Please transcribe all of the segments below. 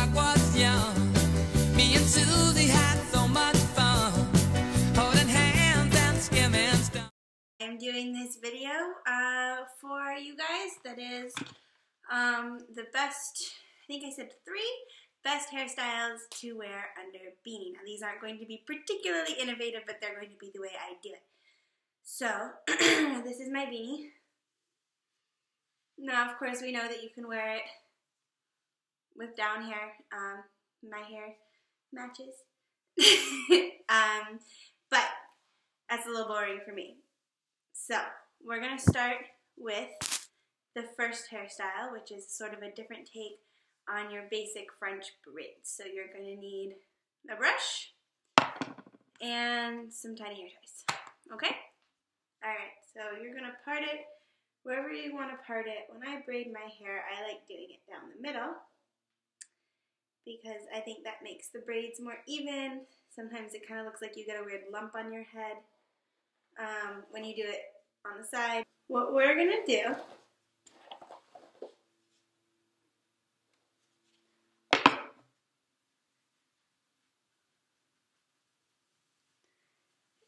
Doc was young. Me and Susie had so much fun, holding hands and skimming stuff. I'm doing this video for you guys that is the best, I think I said 3 best hairstyles to wear under beanie. Now these aren't going to be particularly innovative, but they're going to be the way I do it. So, this is my beanie. Now of course we know that you can wear it with down hair. My hair matches. But that's a little boring for me. So, we're going to start with the first hairstyle, which is sort of a different take on your basic French braids. So you're going to need a brush and some tiny hair ties. Okay? Alright, so you're going to part it wherever you want to part it. When I braid my hair, I like doing it down the middle because I think that makes the braids more even. Sometimes it kind of looks like you get a weird lump on your head when you do it on the side. What we're going to do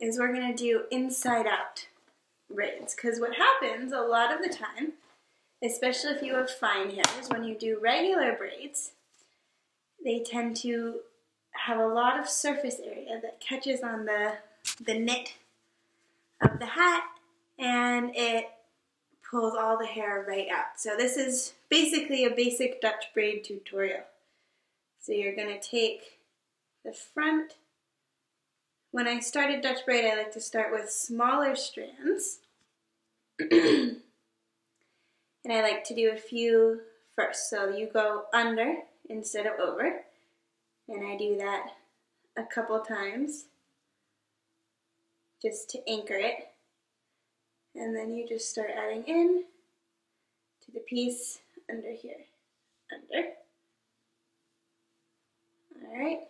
is we're going to do inside out braids, because what happens a lot of the time, especially if you have fine hairs, when you do regular braids, they tend to have a lot of surface area that catches on the knit of the hat, and it pulls all the hair right out. So this is basically a basic Dutch braid tutorial. So you're going to take the front. When I started Dutch braid, I like to start with smaller strands. And I like to do a few first. So you go under instead of over. And I do that a couple times just to anchor it. And then you just start adding in to the piece under here. Under. Alright.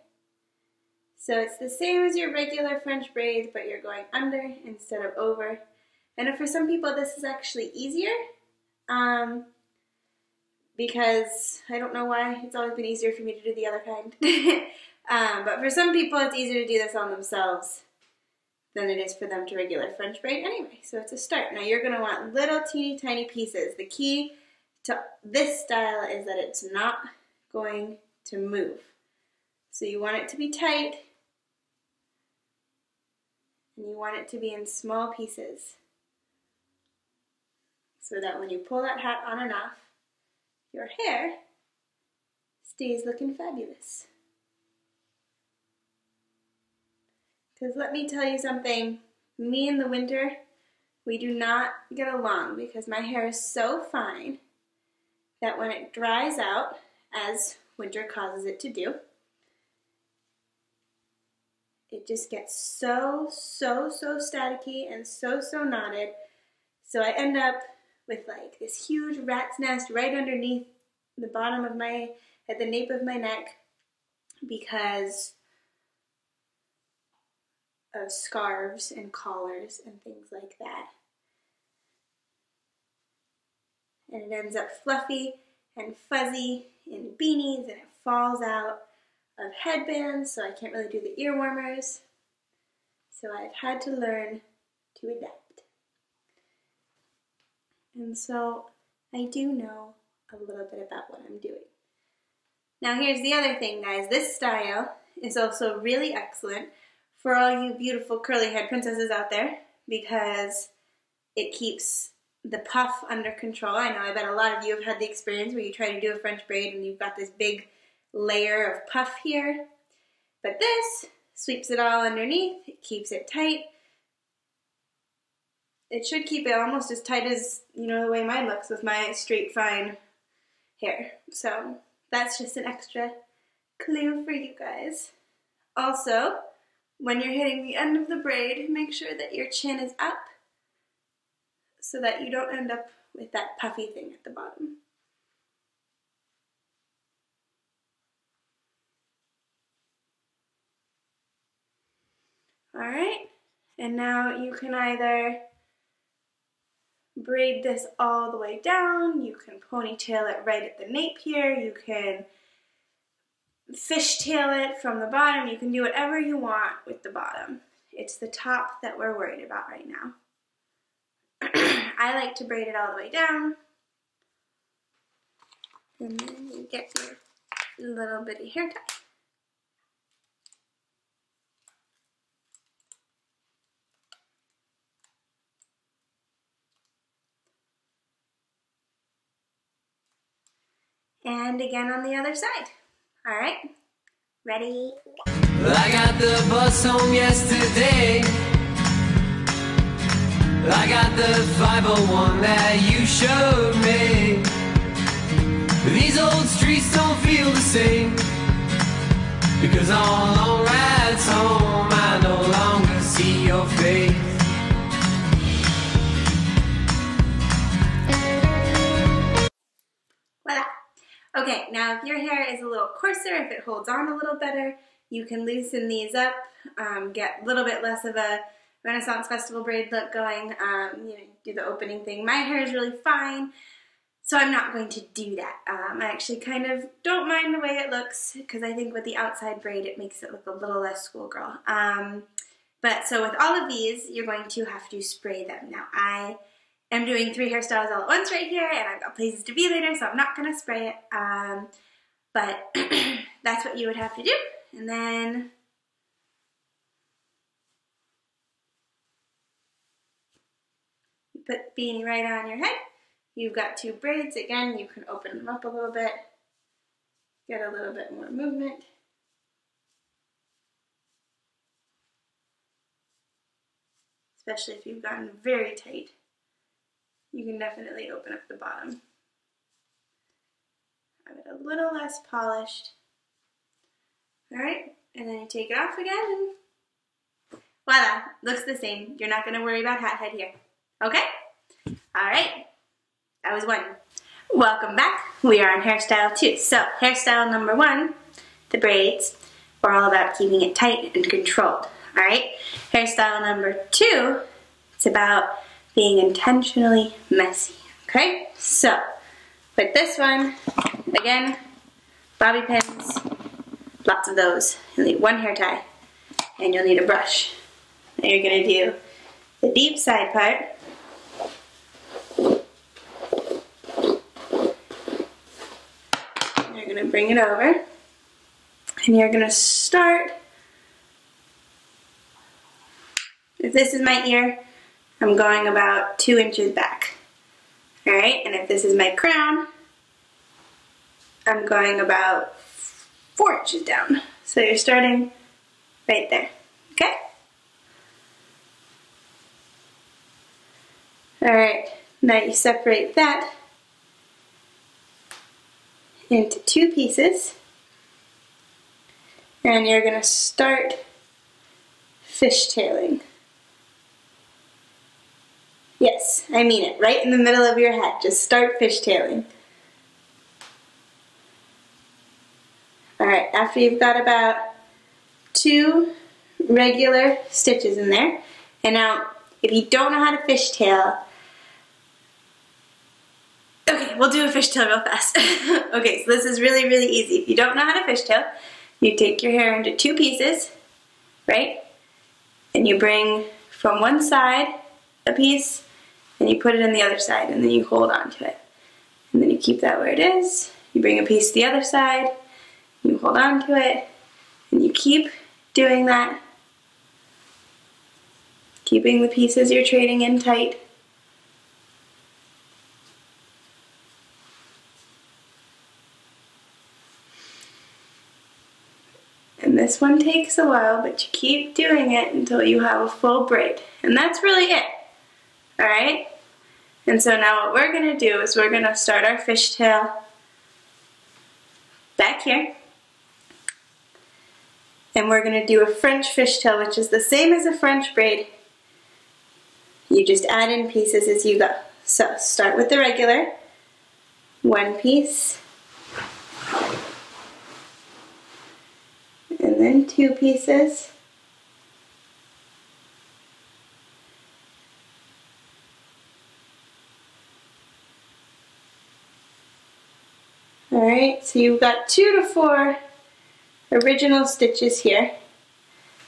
So it's the same as your regular French braids, but you're going under instead of over. And for some people this is actually easier, because I don't know why, it's always been easier for me to do the other kind. But for some people it's easier to do this on themselves than it is for them to regular French braid anyway. So it's a start. Now you're going to want little teeny tiny pieces. The key to this style is that it's not going to move. So you want it to be tight, and you want it to be in small pieces so that when you pull that hat on and off, your hair stays looking fabulous. Because let me tell you something, me in the winter, we do not get along because my hair is so fine that when it dries out, as winter causes it to do, it just gets so staticky and so knotted. So I end up with like this huge rat's nest right underneath the bottom of my, at the nape of my neck, because of scarves and collars and things like that. And it ends up fluffy and fuzzy in beanies, and it falls out of headbands, so I can't really do the ear warmers. So I've had to learn to adapt. And so I do know a little bit about what I'm doing. Now here's the other thing, guys. This style is also really excellent for all you beautiful curly-haired princesses out there, because it keeps the puff under control. I know, I bet a lot of you have had the experience where you try to do a French braid and you've got this big layer of puff here, but this sweeps it all underneath. It keeps it tight. It should keep it almost as tight as, you know, the way mine looks with my straight fine hair. So that's just an extra clue for you guys. Also, when you're hitting the end of the braid, make sure that your chin is up so that you don't end up with that puffy thing at the bottom. Alright, and now you can either braid this all the way down, you can ponytail it right at the nape here, you can fishtail it from the bottom. You can do whatever you want with the bottom. It's the top that we're worried about right now. I like to braid it all the way down. And then you get your little bitty hair tie. And again on the other side. All right, ready? I got the bus home yesterday. I got the 501 that you showed me. These old streets don't feel the same, because on long rides home I no longer see your face. Voila. Okay, now if your hair is a little coarser, if it holds on a little better, you can loosen these up, get a little bit less of a Renaissance Festival braid look going, do the opening thing. My hair is really fine, so I'm not going to do that. I actually kind of don't mind the way it looks, because I think with the outside braid it makes it look a little less schoolgirl. But so with all of these, you're going to have to spray them. Now I am doing 3 hairstyles all at once right here, and I've got places to be later, so I'm not going to spray it. But that's what you would have to do. And then you put the beanie right on your head. You've got 2 braids. Again, you can open them up a little bit, get a little bit more movement. Especially if you've gotten very tight, you can definitely open up the bottom. Have it a little less polished. All right, and then you take it off again, and voila, looks the same. You're not gonna worry about hat head here, okay? All right, that was 1. Welcome back. We are on hairstyle 2. So hairstyle number 1, the braids, we're all about keeping it tight and controlled, all right? Hairstyle number 2, it's about being intentionally messy, okay? So with this one, again, bobby pins, lots of those. You'll need 1 hair tie, and you'll need a brush. Now you're gonna do the deep side part. You're gonna bring it over, and you're gonna start. If this is my ear, I'm going about 2 inches back. All right, and if this is my crown, I'm going about 4 inches down. So you're starting right there, okay? All right, now you separate that into 2 pieces, and you're gonna start fishtailing. Yes, I mean it, right in the middle of your head. Just start fishtailing. All right, after you've got about 2 regular stitches in there, and now if you don't know how to fishtail, okay, we'll do a fishtail real fast. Okay, so this is really, really easy. If you don't know how to fishtail, you take your hair into 2 pieces, right? And you bring from one side a piece, and you put it in the other side, and then you hold on to it. And then you keep that where it is. You bring a piece to the other side, you hold on to it, and you keep doing that, keeping the pieces you're trading in tight. And this one takes a while, but you keep doing it until you have a full braid. And that's really it, all right? And so now what we're gonna do is we're gonna start our fishtail back here. And we're gonna do a French fishtail, which is the same as a French braid. You just add in pieces as you go. So start with the regular, 1 piece, and then 2 pieces, all right, so you've got 2 to 4 original stitches here.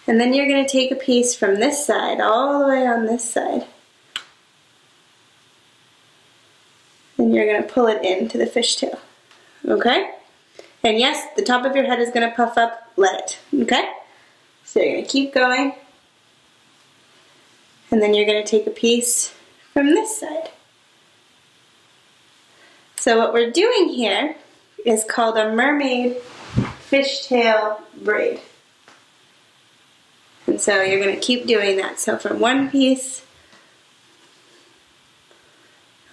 And then you're going to take a piece from this side, all the way on this side. And you're going to pull it into the fishtail. Okay? And yes, the top of your head is going to puff up. Let it. Okay? So you're going to keep going. And then you're going to take a piece from this side. So what we're doing here is called a mermaid fishtail braid. And so you're going to keep doing that. So from one piece,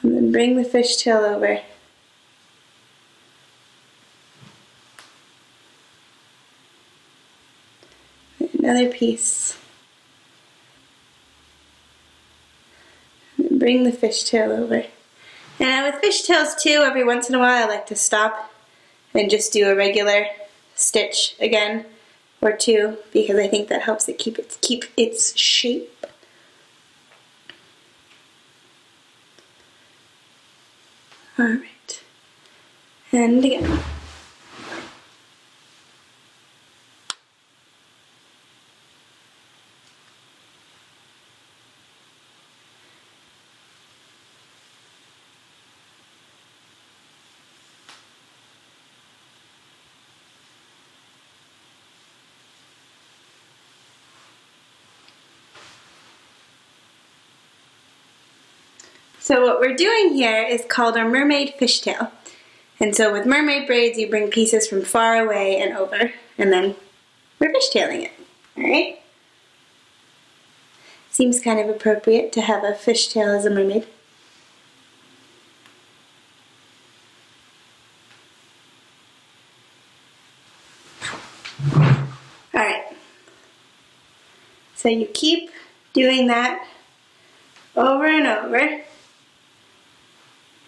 and then bring the fishtail over. Another piece. And bring the fishtail over. And now with fishtails too, every once in a while I like to stop and just do a regular stitch again or two, because I think that helps it keep its shape. Alright. And again. So what we're doing here is called a mermaid fishtail. And so with mermaid braids, you bring pieces from far away and over, and then we're fishtailing it. Alright? Seems kind of appropriate to have a fishtail as a mermaid. Alright. So you keep doing that over and over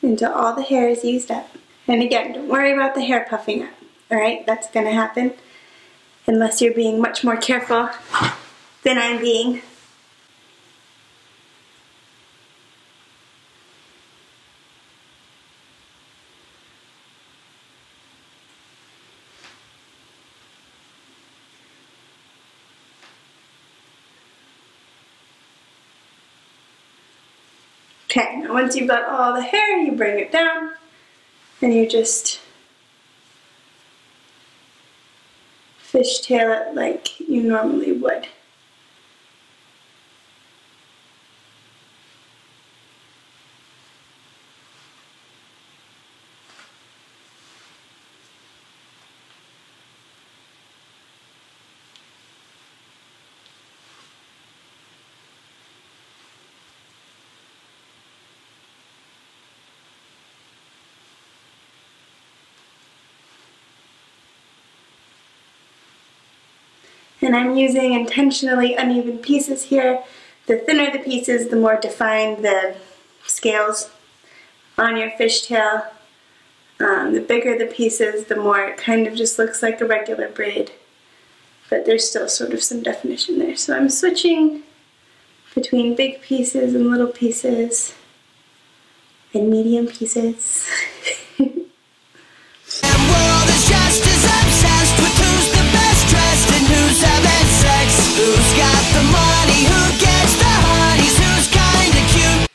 until all the hair is used up. And again, don't worry about the hair puffing up. Alright, that's going to happen unless you're being much more careful than I'm being. Okay, now once you've got all the hair, you bring it down and you just fishtail it like you normally would. And I'm using intentionally uneven pieces here. The thinner the pieces, the more defined the scales on your fishtail. The bigger the pieces, the more it kind of just looks like a regular braid. But there's still sort of some definition there. So I'm switching between big pieces and little pieces and medium pieces.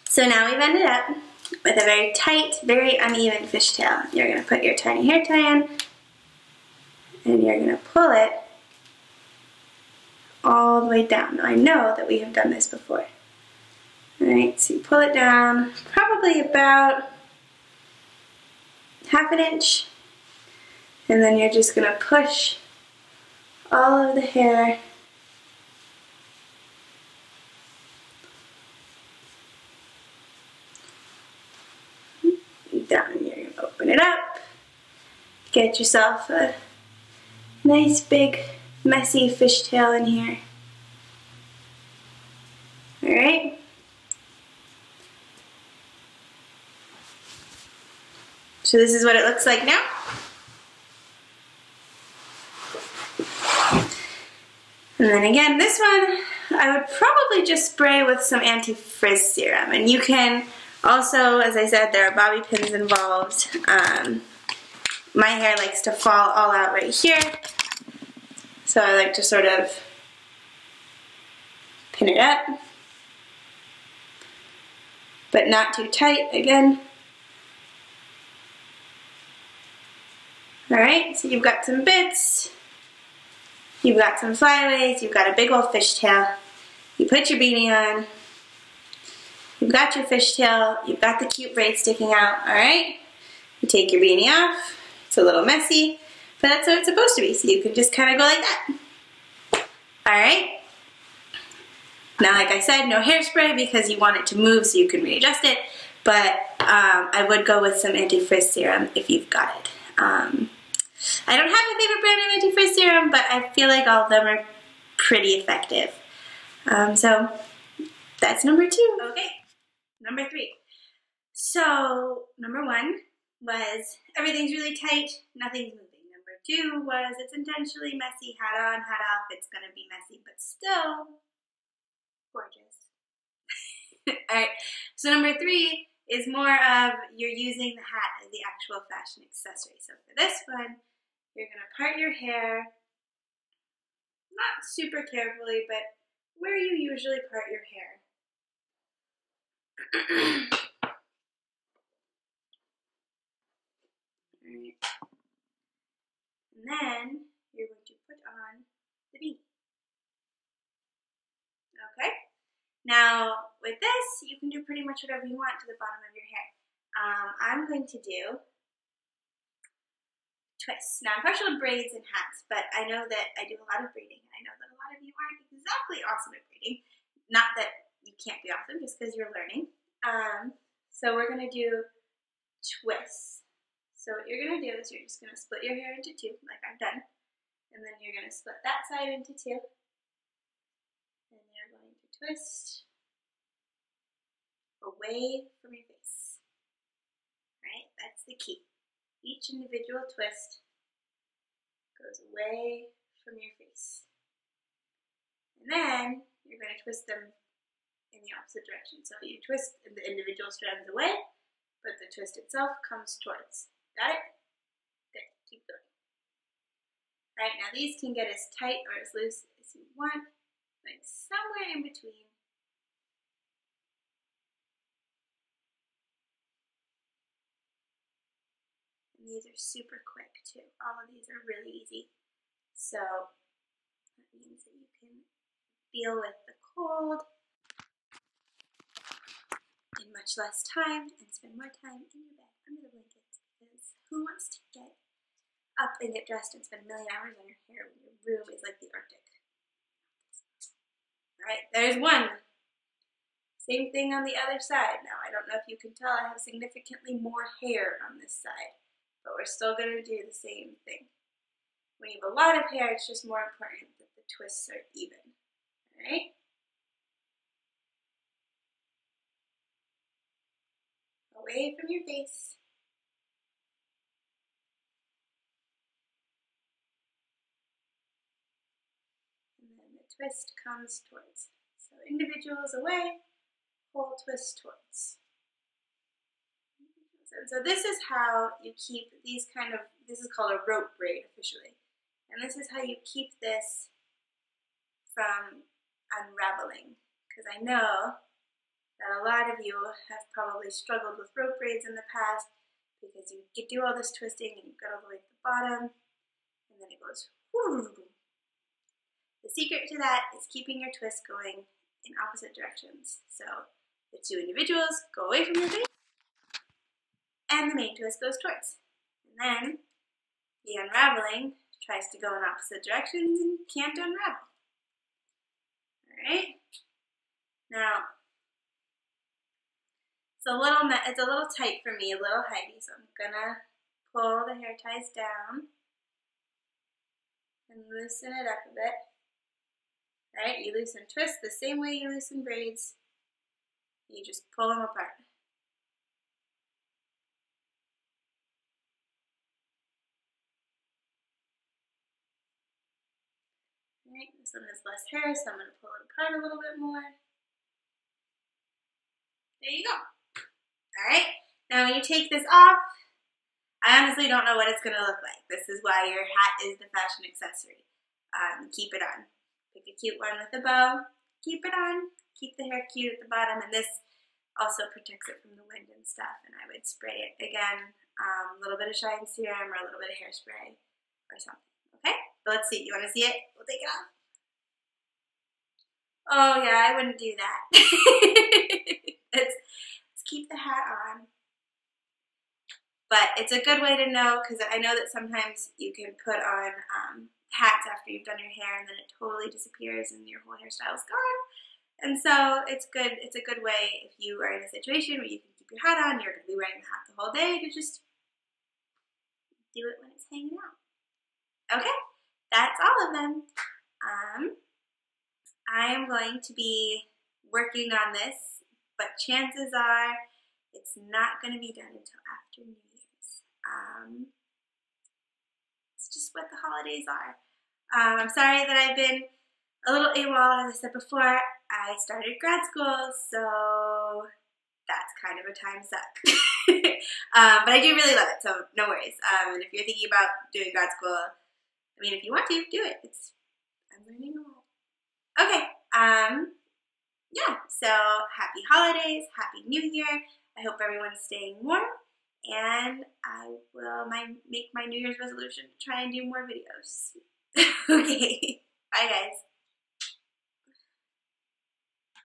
So now we've ended up with a very tight, very uneven fishtail. You're going to put your tiny hair tie in, and you're going to pull it all the way down. Now I know that we have done this before. Alright, so you pull it down probably about ½ an inch, and then you're just going to push all of the hair down. You're going to open it up, get yourself a nice big messy fishtail in here. Alright. So this is what it looks like now. And then again, this one, I would probably just spray with some anti-frizz serum. And you can also, as I said, there are bobby pins involved. My hair likes to fall all out right here. So I like to sort of pin it up, but not too tight again. Alright, so you've got some bits, you've got some flyaways, you've got a big old fishtail. You put your beanie on, you've got your fishtail, you've got the cute braid sticking out, alright? You take your beanie off, it's a little messy, but that's what it's supposed to be, so you can just kind of go like that. Alright? Now, like I said, no hairspray because you want it to move so you can readjust it, but I would go with some anti-frizz serum if you've got it. I don't have a favorite brand of anti-frizz serum, but I feel like all of them are pretty effective. So that's number 2. Okay, number 3. So number 1 was everything's really tight, nothing's moving. Number 2 was it's intentionally messy, hat on, hat off, it's gonna be messy, but still gorgeous. Alright, so number 3 is more of you're using the hat as the actual fashion accessory. So for this one, you're gonna part your hair, not super carefully, but where you usually part your hair. Alright. And then you're going to put on the beanie. Okay? Now, with this, you can do pretty much whatever you want to the bottom of your hair. I'm going to do twists. Now, I'm partial to braids and hats, but I know that I do a lot of braiding. I know that a lot of you aren't exactly awesome at braiding. Not that you can't be awesome, just because you're learning. So we're going to do twists. So what you're going to do is you're just going to split your hair into 2, like I've done. And then you're going to split that side into 2. And you're going to twist away from your face. Right? That's the key. Each individual twist goes away from your face. And then you're going to twist them in the opposite direction. So you twist the individual strands away, but the twist itself comes towards. Got it? Good. Keep going. Alright, now these can get as tight or as loose as you want, like somewhere in between. And these are super quick too. All of these are really easy. So that means that you can deal with the cold in much less time and spend more time in your bed under the blankets, because who wants to get up and get dressed and spend a million hours on your hair when your room is like the Arctic? Alright, there's one. Same thing on the other side. Now, I don't know if you can tell, I have significantly more hair on this side, but we're still going to do the same thing. When you have a lot of hair, it's just more important that the twists are even. Alright? Away from your face. And then the twist comes towards. So individuals away, whole twist towards. And so this is how you keep these this is called a rope braid officially. And this is how you keep this from unraveling. Because I know that a lot of you have probably struggled with rope braids in the past because you do all this twisting and you get all the way to the bottom and then it goes whoo. The secret to that is keeping your twist going in opposite directions. So the 2 individuals go away from your face and the main twist goes towards. And then the unraveling tries to go in opposite directions and can't unravel. Alright? Now, it's a little tight for me, a little heighty, so I'm gonna pull the hair ties down and loosen it up a bit. Alright, you loosen twists the same way you loosen braids. You just pull them apart. Alright, this one has less hair, so I'm going to pull it apart a little bit more. There you go. Alright, now when you take this off, I honestly don't know what it's going to look like. This is why your hat is the fashion accessory. keep it on. Pick a cute one with a bow, keep it on, keep the hair cute at the bottom, and this also protects it from the wind and stuff. And I would spray it again, a little bit of shine serum or a little bit of hairspray or something. Okay, but let's see. You want to see it? We'll take it off. Oh yeah, I wouldn't do that. Let's keep the hat on. But it's a good way to know, because I know that sometimes you can put on hats after you've done your hair and then it totally disappears and your whole hairstyle is gone. And so it's good. It's a good way if you are in a situation where you can keep your hat on, you're going to be wearing the hat the whole day, to just do it when it's hanging out. Okay, that's all of them. I am going to be working on this, but chances are it's not going to be done until after New Year's. It's just what the holidays are. I'm sorry that I've been a little AWOL. As I said before, I started grad school, so that's kind of a time suck. But I do really love it, so no worries. And if you're thinking about doing grad school, I mean, if you want to, do it. I'm learning a lot. Okay, yeah, so happy holidays, happy New Year. I hope everyone's staying warm, and I will make my New Year's resolution to try and do more videos. Okay, bye guys.